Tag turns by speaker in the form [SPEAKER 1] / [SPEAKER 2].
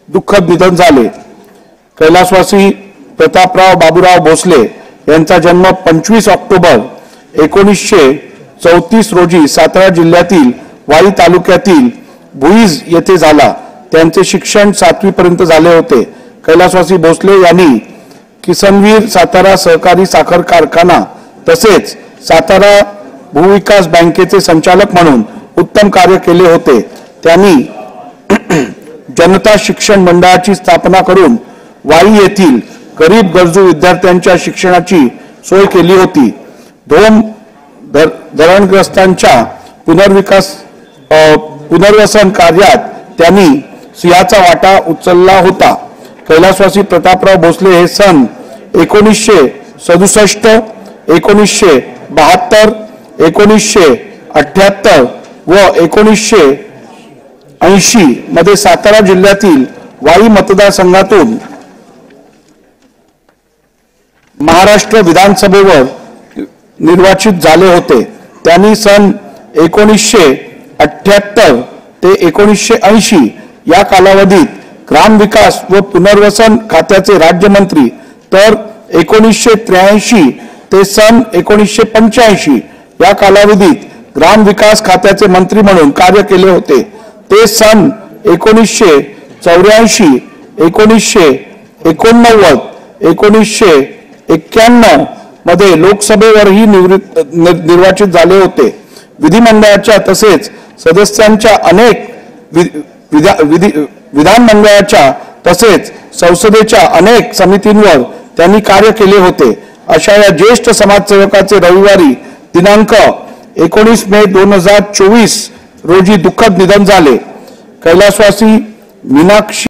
[SPEAKER 1] दुःखद निधन झाले। कैलासवासी प्रतापराव बाबूराव भोसले यांचा जन्म 25 ऑक्टोबर 1934 रोजी सातारा जिल्ह्यातील वाई तालुक्यातील भुईज येथे झाला। त्यांचे शिक्षण 7वी पर्यंत झाले होते। कैलासवासी भोसले यांनी किसनवीर सातारा सहकारी साखर कारखाना तसेच सातारा भूविकास बँकेचे संचालक म्हणून उत्तम कार्य केले होते। त्यांनी जनता शिक्षण मंडळाची स्थापना करून वाई येथील गरीब गरजू विद्यार्थ्यांच्या शिक्षणाची सोय केली होती। धोम धरणग्रस्तांच्या पुनर्वसन कार्यात त्यांनी सिंहाचा वाटा उचलला होता। कैलासवासी प्रतापराव भोसले हे सन 1967, 1972, 1978 व 1980 मध्ये सातारा जिल्ह्यातील वाई मतदारसंघातून महाराष्ट्र विधानसभेवर निर्वाचित झाले होते। त्यांनी सन 1978 ते 1980 या कालावधीत ग्रामविकास व पुनर्वसन खात्याचे राज्यमंत्री तर 1983 ते सन 1985 या कालावधीत ग्रामविकास खात्याचे मंत्री म्हणून कार्य केले होते। ते सन 1984, 1989, 1991 मध्ये लोकसभेवरही निर्वाचित झाले होते। विधिमंडळाच्या तसेच सदस्यांच्या अनेक विधानमंडळाच्या तसेच संसदेच्या अनेक समितींवर त्यांनी कार्य केले होते। अशा या ज्येष्ठ समाजसेवकाचे रविवारी दिनांक 19 मे 2024 रोजी दुःखद निधन झाले। कैलासवासी मीनाक्षी